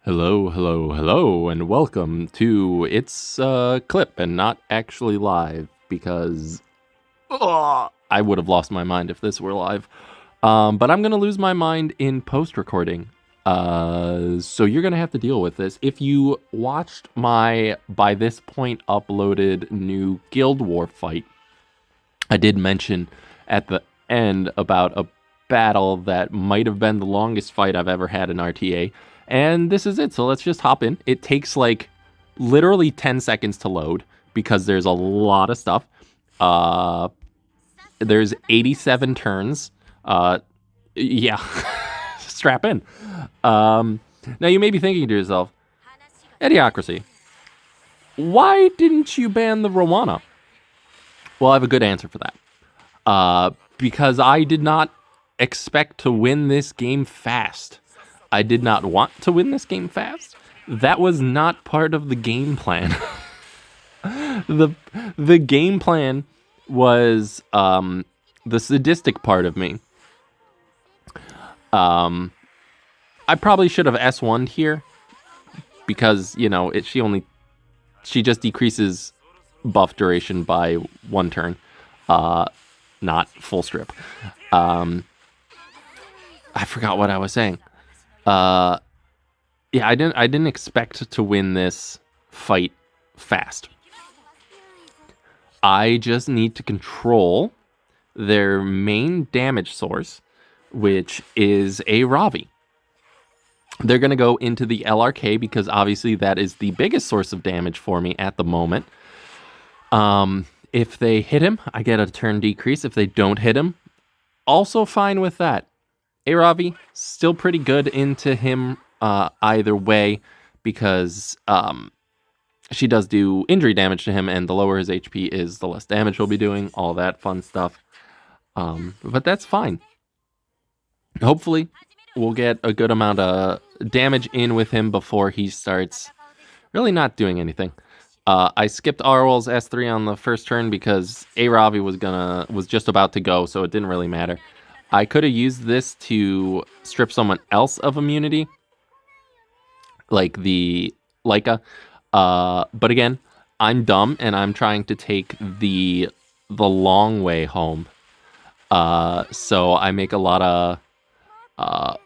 Hello, hello, hello, and welcome to It's a Clip and not actually live because I would have lost my mind if this were live. But I'm going to lose my mind in post-recording. So you're going to have to deal with this. If you watched my, by this point, uploaded new Guild War fight, I did mention at the end about a battle that might have been the longest fight I've ever had in RTA. And this is it. So let's just hop in. It takes like literally 10 seconds to load because there's a lot of stuff. There's 87 turns. Yeah, strap in. Now you may be thinking to yourself, Edeacracy, why didn't you ban the Rowana? Well, I have a good answer for that. Because I did not expect to win this game fast. I did not want to win this game fast. That was not part of the game plan. The game plan was the sadistic part of me. I probably should have S1'd here because, you know, she just decreases buff duration by 1 turn. Not full strip. I forgot what I was saying. Yeah, I didn't expect to win this fight fast. I just need to control their main damage source, which is a Ravi. They're going to go into the LRK because obviously that is the biggest source of damage for me at the moment. If they hit him, I get a turn decrease. If they don't hit him, also fine with that. Ravi, still pretty good into him either way because she does do injury damage to him, and the lower his HP is, the less damage he'll be doing, all that fun stuff. But that's fine. Hopefully, we'll get a good amount of damage in with him before he starts really not doing anything. I skipped Arwel's S3 on the first turn because Ravi was just about to go, so it didn't really matter. I could have used this to strip someone else of immunity, like the Leica. But again, I'm dumb and I'm trying to take the long way home. So I make a lot of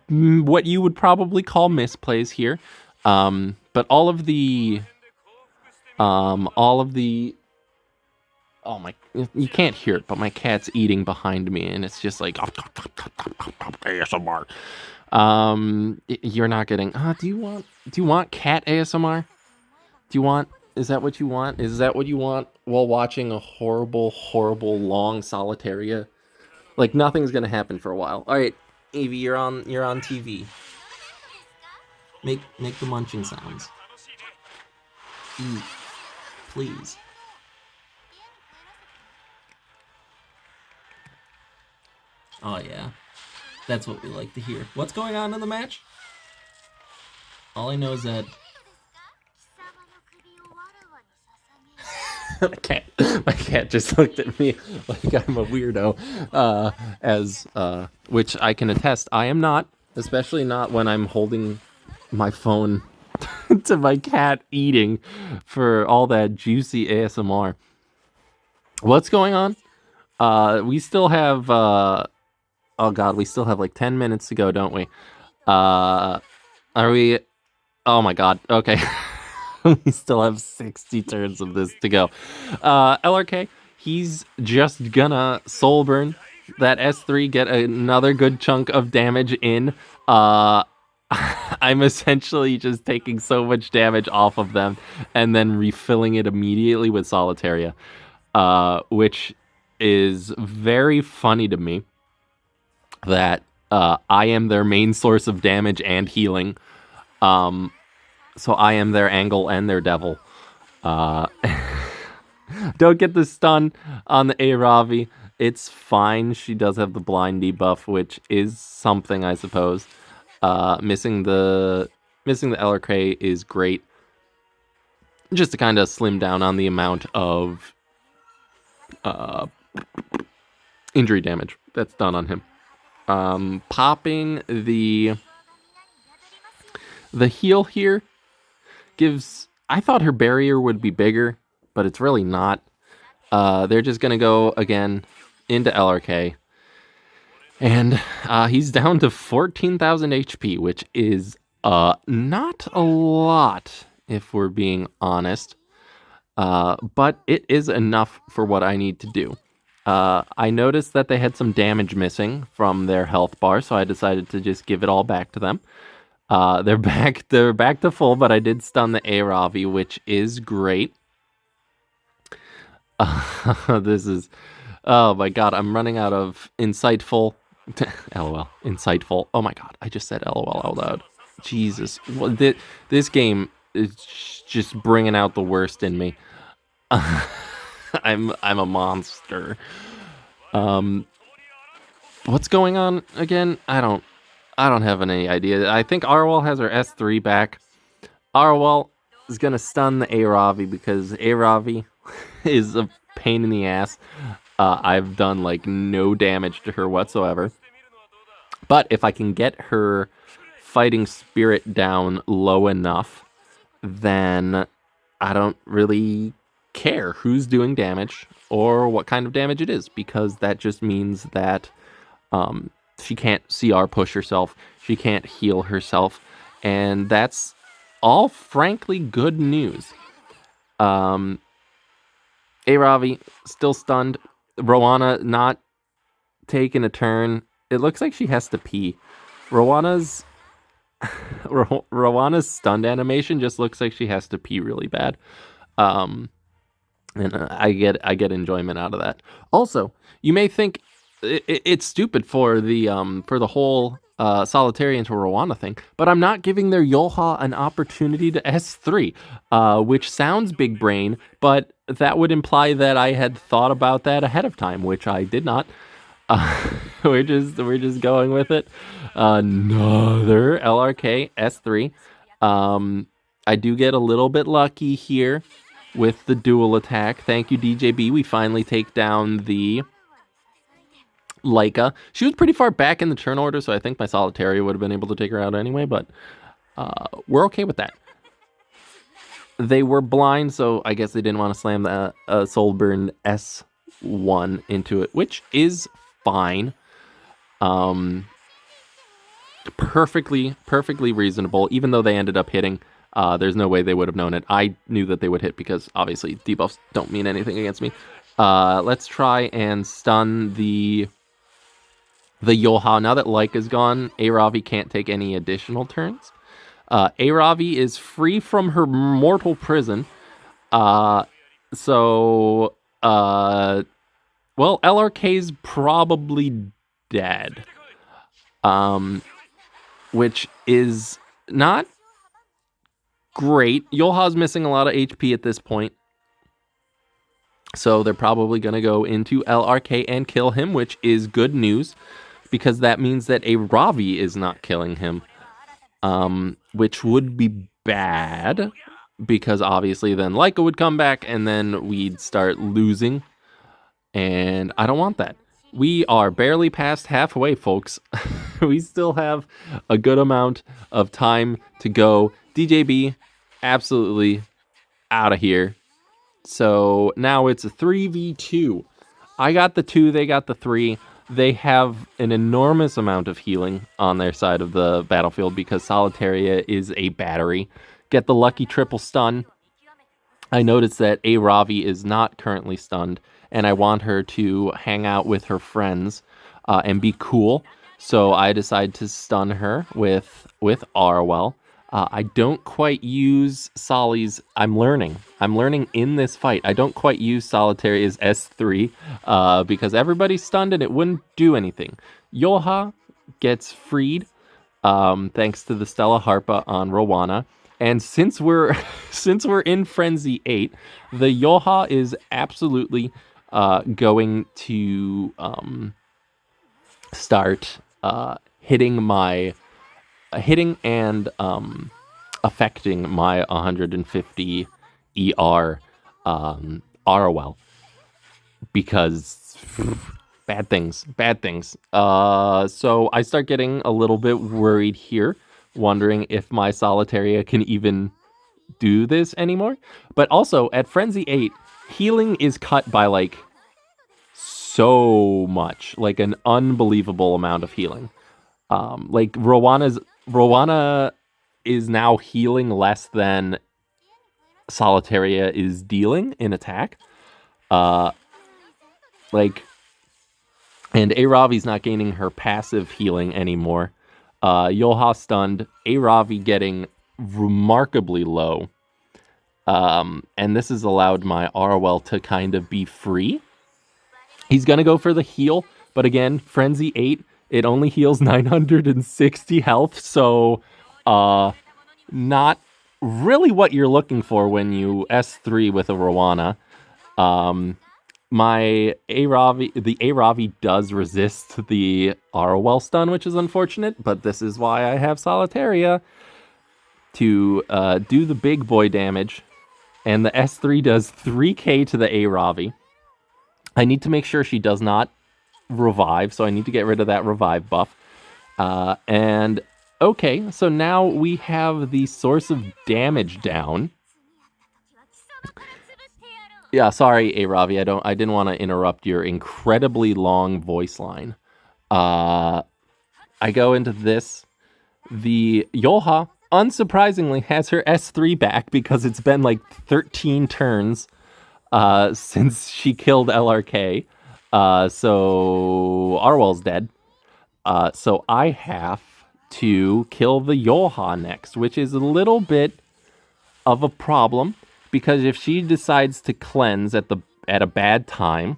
what you would probably call misplays here. But all of the oh my, you can't hear it, but my cat's eating behind me and it's just like ASMR. You're not getting, do you want cat ASMR? Is that what you want? Is that what you want while watching a horrible, horrible long Solitaria? Like nothing's gonna happen for a while. All right, Evie, you're on TV. Make the munching sounds. Eat, please. Oh yeah, that's what we like to hear. What's going on in the match? All I know is that my cat just looked at me like I'm a weirdo, which I can attest I am not, especially not when I'm holding my phone to my cat eating for all that juicy ASMR. What's going on? We still have, oh god, we still have like 10 minutes to go, don't we? Are we, oh my god, okay. We still have 60 turns of this to go. LRK, he's just gonna soul burn that S3, get another good chunk of damage in. I'm essentially just taking so much damage off of them and then refilling it immediately with Solitaria, which is very funny to me that I am their main source of damage and healing. So I am their angle and their devil. Don't get the stun on the Aravi. It's fine. She does have the blind debuff, which is something, I suppose. Missing the LRK is great. Just to kind of slim down on the amount of injury damage that's done on him. Popping the The heal here gives... I thought her barrier would be bigger, but it's really not. They're just going to go, again, into LRK. And he's down to 14,000 HP, which is not a lot, if we're being honest. But it is enough for what I need to do. I noticed that they had some damage missing from their health bar, so I decided to just give it all back to them. They're back to full, but I did stun the Aravi, which is great. This is... Oh my god, I'm running out of insightful... LOL. Insightful. Oh my god, I just said LOL out loud. Jesus. This game is just bringing out the worst in me. I'm a monster. What's going on again? I don't have any idea. I think Arwal has her S3 back. Arwal is gonna stun the Aravi because Aravi is a pain in the ass. I've done like no damage to her whatsoever. But if I can get her fighting spirit down low enough, then I don't really care who's doing damage or what kind of damage it is, because that just means that she can't CR push herself, she can't heal herself, and that's all frankly good news. Aravi still stunned. Rowana not taking a turn. It looks like she has to pee. Rowana's stunned animation just looks like she has to pee really bad. And I get enjoyment out of that. Also, you may think it's stupid for the whole Solitarian to Rowana thing, but I'm not giving their Yolha an opportunity to S3, which sounds big brain, but that would imply that I had thought about that ahead of time, which I did not. We're just going with it. Another LRK S3. I do get a little bit lucky here with the dual attack. Thank you, DJB. We finally take down the Leica. She was pretty far back in the turn order, so I think my Solitaria would have been able to take her out anyway, but we're okay with that. They were blind, so I guess they didn't want to slam the Soulburn S1 into it, which is fine. Perfectly reasonable, even though they ended up hitting. There's no way they would have known it. I knew that they would hit because obviously debuffs don't mean anything against me. Let's try and stun the Yolha. Now that Like is gone, Aravi can't take any additional turns. Aravi is free from her mortal prison. Well, LRK's probably dead. Which is not great. Yolha's missing a lot of HP at this point. So they're probably going to go into LRK and kill him, which is good news, because that means that a Ravi is not killing him. Which would be bad, because obviously then Leica would come back and then we'd start losing. And I don't want that. We are barely past halfway, folks. We still have a good amount of time to go. DJB, absolutely out of here. So now it's a 3v2. I got the 2, they got the 3. They have an enormous amount of healing on their side of the battlefield because Solitaria is a battery. Get the lucky triple stun. I noticed that Aravi is not currently stunned, and I want her to hang out with her friends and be cool. So I decide to stun her with Arwell. I don't quite use Solly's... I'm learning in this fight. I don't quite use Solitaria's S3 because everybody's stunned and it wouldn't do anything. Yolha gets freed thanks to the Stella Harpa on Rowana. And since we're in Frenzy 8, the Yolha is absolutely going to start hitting and affecting my 150 ER Arwell, because bad things. So I start getting a little bit worried here. wondering if my Solitaria can even do this anymore. But also, at Frenzy 8, healing is cut by, like, so much. Like, an unbelievable amount of healing. Like, Rowana is now healing less than Solitaria is dealing in attack. Like, and Aravi's not gaining her passive healing anymore. Yolha stunned, Aravi getting remarkably low. And this has allowed my Arwell to kind of be free. He's going to go for the heal, but again, Frenzy 8, it only heals 960 health, so not really what you're looking for when you S3 with a Rowana. My the Aravi does resist the Arwell stun, which is unfortunate, but this is why I have Solitaria to do the big boy damage. And the S3 does 3k to the Aravi. I need to make sure she does not revive, so I need to get rid of that revive buff. And okay, so now we have the source of damage down. Yeah, sorry, Aravi, I didn't want to interrupt your incredibly long voice line. I go into this. The Yolha, unsurprisingly, has her S3 back because it's been like 13 turns since she killed LRK. So Arwell's dead. So I have to kill the Yolha next, which is a little bit of a problem because if she decides to cleanse at a bad time,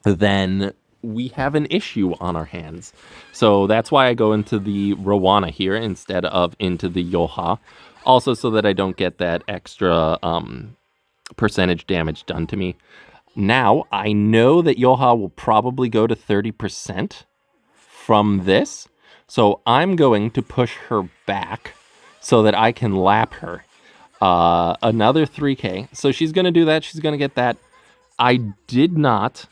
then we have an issue on our hands. So that's why I go into the Rowana here instead of into the Yolha. Also so that I don't get that extra percentage damage done to me. Now, I know that Yolha will probably go to 30% from this. So I'm going to push her back so that I can lap her. Another 3k. So she's going to do that. She's going to get that. I did not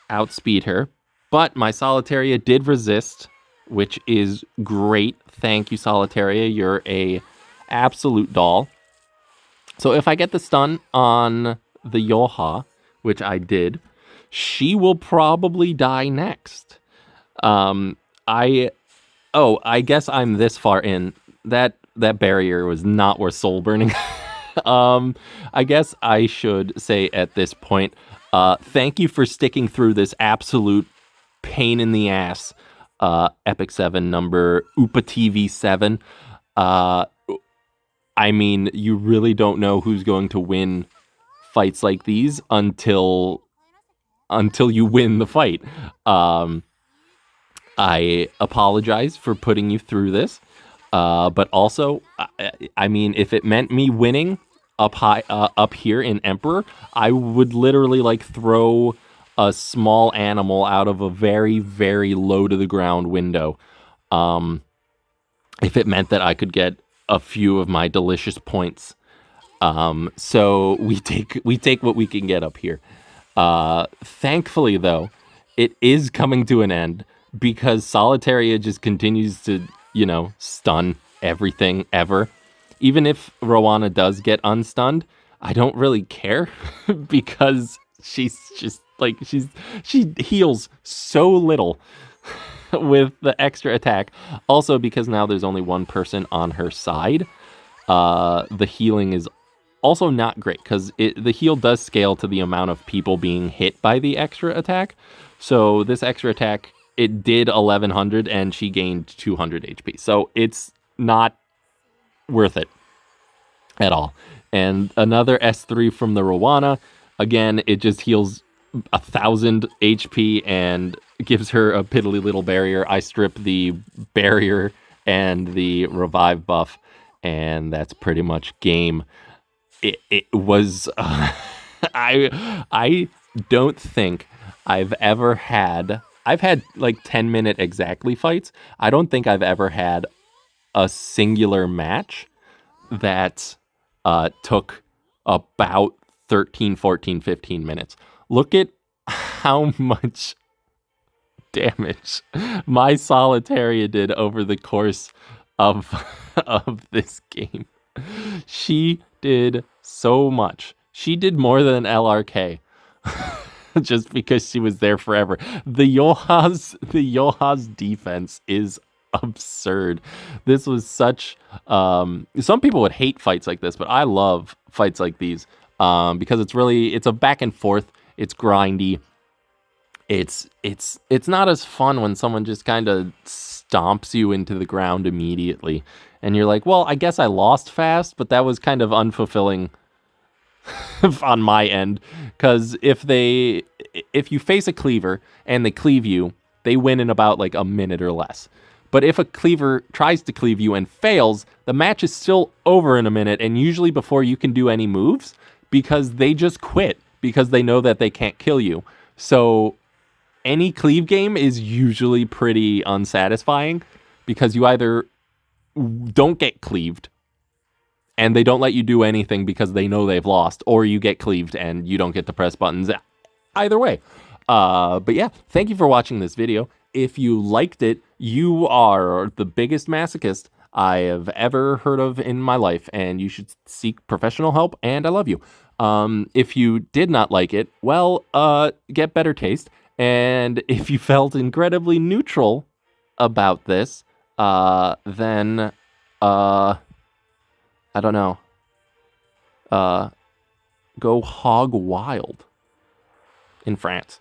outspeed her, but my Solitaria did resist, which is great. Thank you, Solitaria. You're a absolute doll. So if I get the stun on the Yolha, which I did, she will probably die next. I guess I'm this far in. That barrier was not worth soul burning. I guess I should say at this point, thank you for sticking through this absolute pain in the ass, EpicSeven number UpaTV7. I mean, you really don't know who's going to win fights like these until you win the fight. I apologize for putting you through this. But also, I mean, if it meant me winning up here in Emperor, I would literally like throw a small animal out of a very, very low to the ground window. If it meant that I could get a few of my delicious points. So we take what we can get up here. Thankfully, though, it is coming to an end because Solitaria just continues to, stun everything ever. Even if Rowana does get unstunned, I don't really care because she's just like she heals so little with the extra attack. Also because now there's only one person on her side. The healing is also not great because the heal does scale to the amount of people being hit by the extra attack. So this extra attack, it did 1100 and she gained 200 HP. So it's not worth it at all. And another S3 from the Rowana. Again, it just heals 1000 HP and gives her a piddly little barrier. I strip the barrier and the revive buff, and that's pretty much game. It was... I don't think I've ever had... I've had like 10-minute exactly fights. I don't think I've ever had a singular match that took about 13, 14, 15 minutes. Look at how much damage my Solitaria did over the course of of this game. She did so much. She did more than LRK. Just because she was there forever. The Yoha's defense is absurd. This was such some people would hate fights like this, but I love fights like these because it's a back and forth. It's grindy. It's not as fun when someone just kind of stomps you into the ground immediately, and you're like, well, I guess I lost fast, but that was kind of unfulfilling on my end, because if you face a cleaver and they cleave you, they win in about like a minute or less. But if a cleaver tries to cleave you and fails, the match is still over in a minute, and usually before you can do any moves, because they just quit because they know that they can't kill you. So any cleave game is usually pretty unsatisfying because you either don't get cleaved and they don't let you do anything because they know they've lost, or you get cleaved and you don't get to press buttons. Either way. But yeah, thank you for watching this video. If you liked it, you are the biggest masochist I have ever heard of in my life, and you should seek professional help, and I love you. If you did not like it, well, get better taste. And if you felt incredibly neutral about this, then, I don't know. Go hog wild in France.